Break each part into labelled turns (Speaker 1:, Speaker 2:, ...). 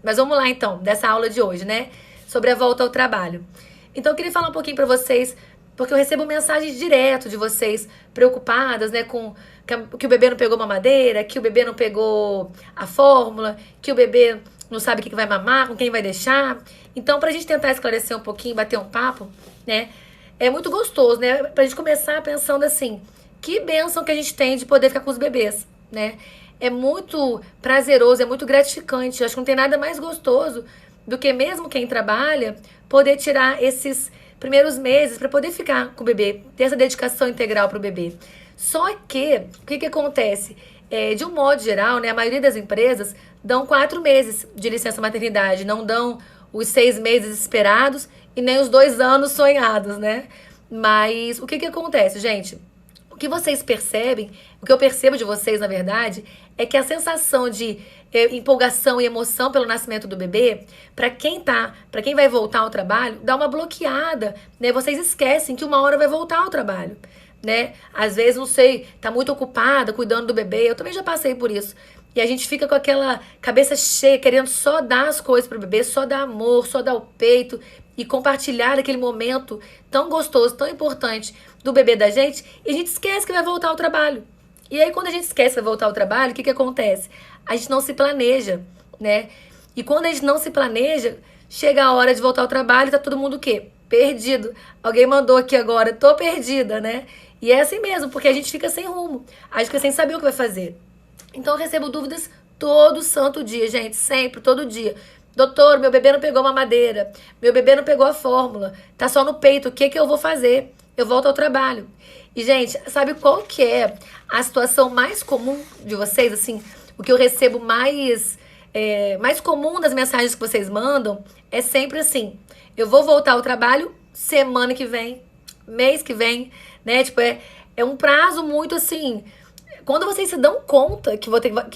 Speaker 1: Mas vamos lá então, dessa aula de hoje, né? Sobre a volta ao trabalho. Então eu queria falar um pouquinho pra vocês, porque eu recebo mensagens direto de vocês preocupadas, né, com que o bebê não pegou mamadeira, que o bebê não pegou a fórmula, que o bebê não sabe o que vai mamar, com quem vai deixar. Então, pra gente tentar esclarecer um pouquinho, bater um papo, né, é muito gostoso, né, pra gente começar pensando assim, que bênção que a gente tem de poder ficar com os bebês, né? É muito prazeroso, é muito gratificante. Eu acho que não tem nada mais gostoso do que mesmo quem trabalha poder tirar esses primeiros meses para poder ficar com o bebê, ter essa dedicação integral para o bebê. Só que, o que acontece? De um modo geral, né, a maioria das empresas dão 4 meses de licença maternidade, não dão os 6 meses esperados e nem os 2 anos sonhados, né? Mas o que acontece, gente? O que vocês percebem, o que eu percebo de vocês, na verdade, é que a sensação de empolgação e emoção pelo nascimento do bebê, para quem vai voltar ao trabalho, dá uma bloqueada, né? Vocês esquecem que uma hora vai voltar ao trabalho, né? Às vezes, não sei, tá muito ocupada cuidando do bebê, eu também já passei por isso. E a gente fica com aquela cabeça cheia, querendo só dar as coisas pro bebê, só dar amor, só dar o peito e compartilhar aquele momento tão gostoso, tão importante do bebê da gente, e a gente esquece que vai voltar ao trabalho. E aí, quando a gente esquece que vai voltar ao trabalho, o que acontece? A gente não se planeja, né? E quando a gente não se planeja, chega a hora de voltar ao trabalho e tá todo mundo o quê? Perdido. Alguém mandou aqui agora, tô perdida, né? E é assim mesmo, porque a gente fica sem rumo. A gente fica sem saber o que vai fazer. Então eu recebo dúvidas todo santo dia, gente, sempre, todo dia. Doutor, meu bebê não pegou mamadeira, meu bebê não pegou a fórmula, tá só no peito, o que eu vou fazer? Eu volto ao trabalho. E, gente, sabe qual que é a situação mais comum de vocês, assim, o que eu recebo mais comum das mensagens que vocês mandam é sempre assim, eu vou voltar ao trabalho semana que vem, mês que vem, né? Tipo, é um prazo muito assim. Quando vocês se dão conta que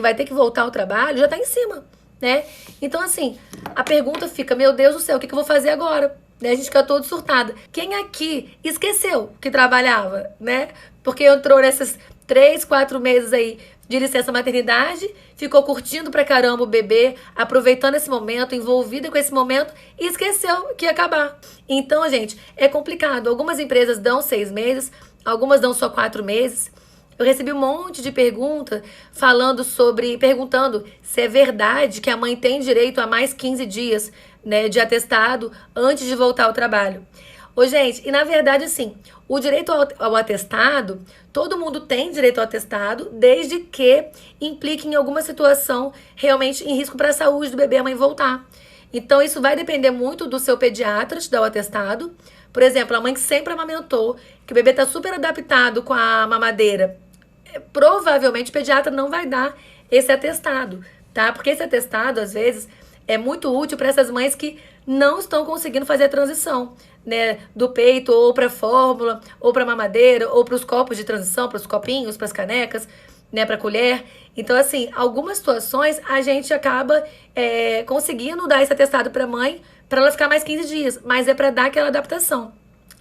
Speaker 1: vai ter que voltar ao trabalho, já tá em cima, né? Então, assim, a pergunta fica, meu Deus do céu, o que eu vou fazer agora? Né? A gente fica todo surtada. Quem aqui esqueceu que trabalhava, né? Porque entrou nesses 3, 4 meses aí de licença maternidade, ficou curtindo pra caramba o bebê, aproveitando esse momento, envolvida com esse momento e esqueceu que ia acabar. Então, gente, é complicado. Algumas empresas dão 6 meses, algumas dão só 4 meses. Eu recebi um monte de perguntas perguntando se é verdade que a mãe tem direito a mais 15 dias, né, de atestado antes de voltar ao trabalho. Ô, gente, e na verdade, assim, o direito ao atestado, todo mundo tem direito ao atestado, desde que implique em alguma situação realmente em risco para a saúde do bebê a mãe voltar. Então, isso vai depender muito do seu pediatra te dar o atestado. Por exemplo, a mãe que sempre amamentou, que o bebê está super adaptado com a mamadeira, provavelmente o pediatra não vai dar esse atestado, tá? Porque esse atestado, às vezes, é muito útil para essas mães que não estão conseguindo fazer a transição, né? Do peito ou para fórmula, ou para mamadeira, ou para os copos de transição, para os copinhos, para as canecas, né? Para colher. Então, assim, algumas situações a gente acaba conseguindo dar esse atestado para a mãe para ela ficar mais 15 dias, mas é para dar aquela adaptação.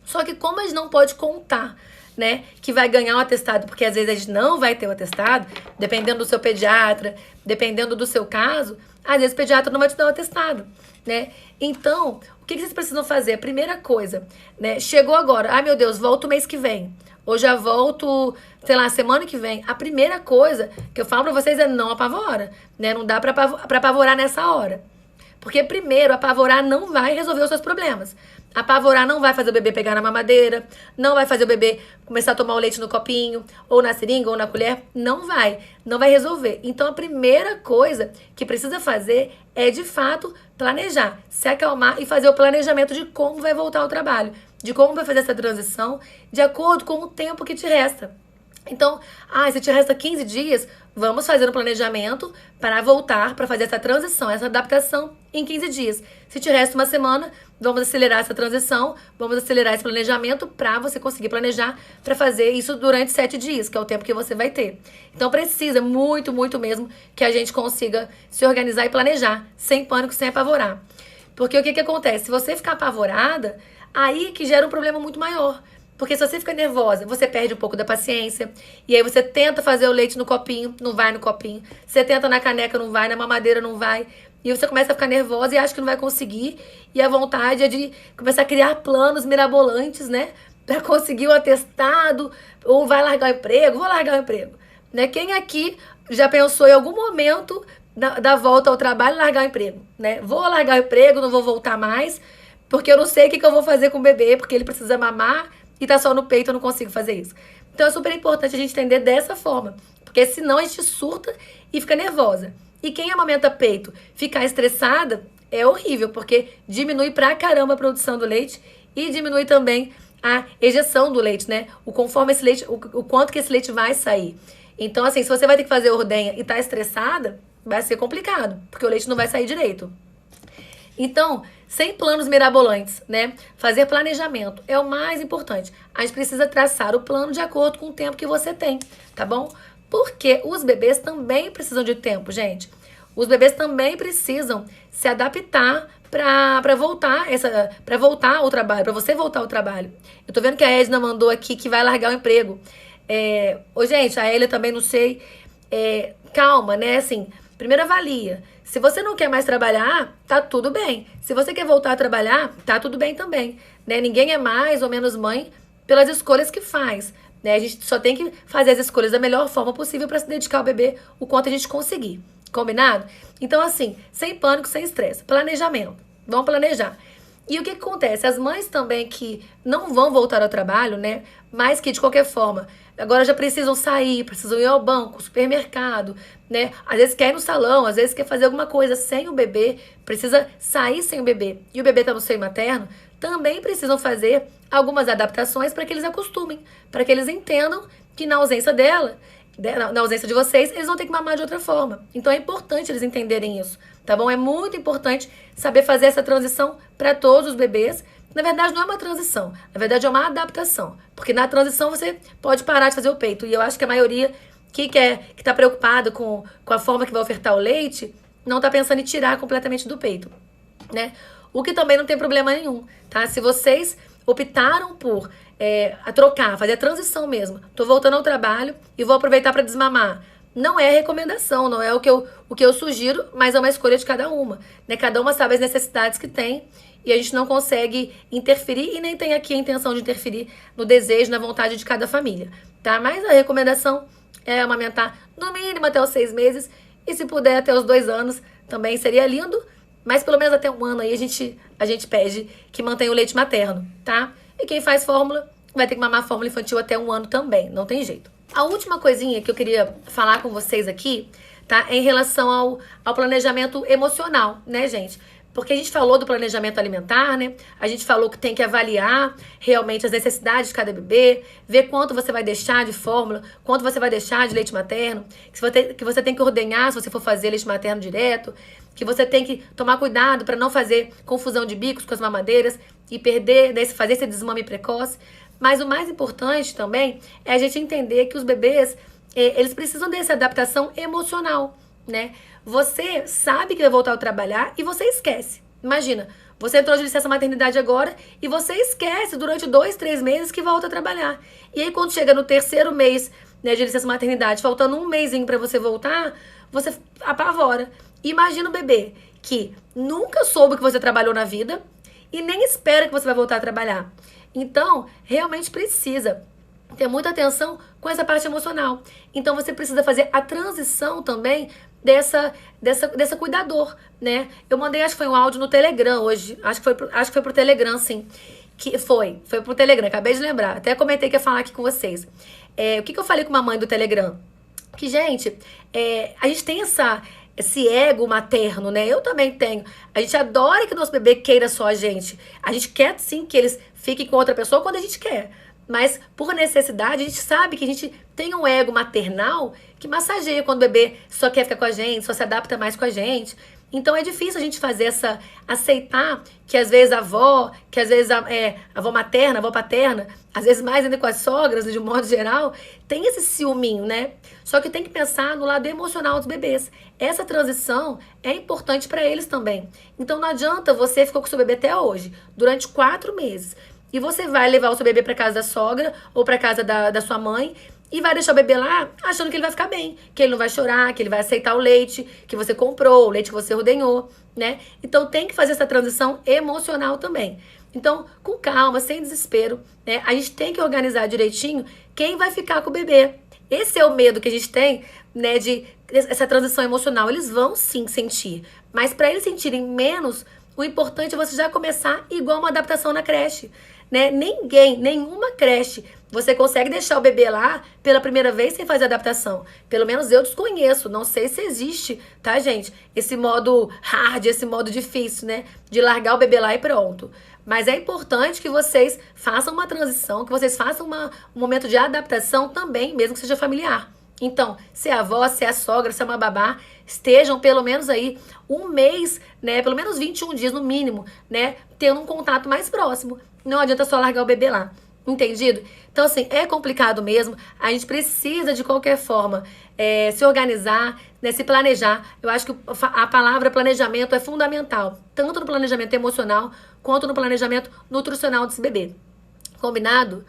Speaker 1: Só que como a gente não pode contar, né, que vai ganhar um atestado, porque às vezes a gente não vai ter o atestado, dependendo do seu pediatra, dependendo do seu caso, às vezes o pediatra não vai te dar o atestado, né? Então, o que vocês precisam fazer? A primeira coisa, né, chegou agora, ai meu Deus, volto o mês que vem, ou já volto, sei lá, semana que vem. A primeira coisa que eu falo pra vocês é não apavora, né? Não dá pra apavorar nessa hora. Porque primeiro, apavorar não vai resolver os seus problemas. Apavorar não vai fazer o bebê pegar na mamadeira, não vai fazer o bebê começar a tomar o leite no copinho, ou na seringa, ou na colher. Não vai resolver. Então, a primeira coisa que precisa fazer é, de fato, planejar, se acalmar e fazer o planejamento de como vai voltar ao trabalho, de como vai fazer essa transição, de acordo com o tempo que te resta. Então, se te resta 15 dias, vamos fazer um planejamento para voltar, para fazer essa transição, essa adaptação em 15 dias. Se te resta uma semana, vamos acelerar essa transição, vamos acelerar esse planejamento para você conseguir planejar para fazer isso durante 7 dias, que é o tempo que você vai ter. Então, precisa muito, muito mesmo que a gente consiga se organizar e planejar, sem pânico, sem apavorar. Porque o que acontece? Se você ficar apavorada, aí que gera um problema muito maior. Porque se você fica nervosa, você perde um pouco da paciência. E aí você tenta fazer o leite no copinho, não vai no copinho. Você tenta na caneca, não vai. Na mamadeira, não vai. E você começa a ficar nervosa e acha que não vai conseguir. E a vontade é de começar a criar planos mirabolantes, né? Pra conseguir o atestado. Ou vai largar o emprego, vou largar o emprego. Né? Quem aqui já pensou em algum momento da volta ao trabalho largar o emprego? Né? Vou largar o emprego, não vou voltar mais. Porque eu não sei o que eu vou fazer com o bebê. Porque ele precisa mamar e tá só no peito, eu não consigo fazer isso. Então é super importante a gente entender dessa forma. Porque senão a gente surta e fica nervosa. E quem amamenta peito ficar estressada é horrível, porque diminui pra caramba a produção do leite e diminui também a ejeção do leite, né? Conforme esse leite, o quanto que esse leite vai sair. Então, assim, se você vai ter que fazer ordenha e tá estressada, vai ser complicado, porque o leite não vai sair direito. Então, sem planos mirabolantes, né? Fazer planejamento é o mais importante. A gente precisa traçar o plano de acordo com o tempo que você tem, tá bom? Porque os bebês também precisam de tempo, gente. Os bebês também precisam se adaptar para voltar ao trabalho, para você voltar ao trabalho. Eu tô vendo que a Edna mandou aqui que vai largar o emprego. Gente, a Elia também não sei. Calma, né? Assim, primeiro avalia. Se você não quer mais trabalhar, tá tudo bem. Se você quer voltar a trabalhar, tá tudo bem também. Né? Ninguém é mais ou menos mãe pelas escolhas que faz. Né? A gente só tem que fazer as escolhas da melhor forma possível para se dedicar ao bebê o quanto a gente conseguir. Combinado? Então, assim, sem pânico, sem estresse. Planejamento. Vamos planejar. E o que acontece? As mães também que não vão voltar ao trabalho, né? Mas que, de qualquer forma, agora já precisam sair, precisam ir ao banco, supermercado, né? Às vezes quer ir no salão, às vezes quer fazer alguma coisa sem o bebê, precisa sair sem o bebê. E o bebê tá no seio materno, também precisam fazer algumas adaptações para que eles acostumem, para que eles entendam que na ausência dela, na ausência de vocês, eles vão ter que mamar de outra forma. Então é importante eles entenderem isso, tá bom? É muito importante saber fazer essa transição para todos os bebês. Na verdade, não é uma transição, na verdade é uma adaptação. Porque na transição você pode parar de fazer o peito. E eu acho que a maioria que tá preocupada com a forma que vai ofertar o leite, não tá pensando em tirar completamente do peito, né? O que também não tem problema nenhum, tá? Se vocês optaram por trocar, fazer a transição mesmo. Tô voltando ao trabalho e vou aproveitar para desmamar. Não é recomendação, não é o que eu sugiro, mas é uma escolha de cada uma. Né? Cada uma sabe as necessidades que tem e a gente não consegue interferir e nem tem aqui a intenção de interferir no desejo, na vontade de cada família. Tá? Mas a recomendação é amamentar no mínimo até os 6 meses e se puder até os 2 anos também seria lindo, mas pelo menos até 1 ano aí a gente pede que mantenha o leite materno, tá? E quem faz fórmula vai ter que mamar fórmula infantil até 1 ano também, não tem jeito. A última coisinha que eu queria falar com vocês aqui, tá? É em relação ao planejamento emocional, né, gente? Porque a gente falou do planejamento alimentar, né? A gente falou que tem que avaliar realmente as necessidades de cada bebê, ver quanto você vai deixar de fórmula, quanto você vai deixar de leite materno, que você tem que ordenhar se você for fazer leite materno direto, que você tem que tomar cuidado para não fazer confusão de bicos com as mamadeiras e perder, né, fazer esse desmame precoce. Mas o mais importante também é a gente entender que os bebês, eles precisam dessa adaptação emocional, né? Você sabe que vai voltar a trabalhar e você esquece. Imagina, você entrou de licença maternidade agora e você esquece durante 2, 3 meses que volta a trabalhar. E aí quando chega no 3º mês, né, de licença maternidade, faltando 1 mêsinho para você voltar, você apavora. Imagina o bebê que nunca soube que você trabalhou na vida e nem espera que você vai voltar a trabalhar. Então, realmente precisa ter muita atenção com essa parte emocional. Então, você precisa fazer a transição também dessa cuidador, né? Eu mandei, acho que foi um áudio no Telegram hoje. Acho que foi pro Telegram, sim. Foi pro Telegram, acabei de lembrar. Até comentei que ia falar aqui com vocês. O que eu falei com uma mãe do Telegram? Que, gente, a gente tem esse ego materno, né? Eu também tenho. A gente adora que o nosso bebê queira só a gente. A gente quer, sim, que eles fiquem com outra pessoa quando a gente quer. Mas, por necessidade, a gente sabe que a gente tem um ego maternal que massageia quando o bebê só quer ficar com a gente, só se adapta mais com a gente. Então, é difícil a gente fazer aceitar que, às vezes, a avó avó materna, a avó paterna, às vezes mais ainda com as sogras, de um modo geral, tem esse ciúminho, né? Só que tem que pensar no lado emocional dos bebês. Essa transição é importante para eles também. Então, não adianta você ficar com o seu bebê até hoje, durante 4 meses. E você vai levar o seu bebê para casa da sogra ou para casa da sua mãe e vai deixar o bebê lá achando que ele vai ficar bem, que ele não vai chorar, que ele vai aceitar o leite que você comprou, o leite que você ordenhou, né? Então tem que fazer essa transição emocional também. Então, com calma, sem desespero, né? A gente tem que organizar direitinho quem vai ficar com o bebê. Esse é o medo que a gente tem, né, de essa transição emocional. Eles vão sim sentir, mas para eles sentirem menos, o importante é você já começar igual uma adaptação na creche, né? Nenhuma creche, você consegue deixar o bebê lá pela primeira vez sem fazer adaptação. Pelo menos eu desconheço, não sei se existe, tá, gente? Esse modo hard, esse modo difícil, né? De largar o bebê lá e pronto. Mas é importante que vocês façam uma transição, que vocês façam um momento de adaptação também, mesmo que seja familiar. Então, se é a avó, se é a sogra, se é uma babá, estejam pelo menos aí um mês, né? Pelo menos 21 dias no mínimo, né? Tendo um contato mais próximo. Não adianta só largar o bebê lá. Entendido? Então, assim, é complicado mesmo. A gente precisa, de qualquer forma, se organizar, né, se planejar. Eu acho que a palavra planejamento é fundamental, tanto no planejamento emocional quanto no planejamento nutricional desse bebê. Combinado?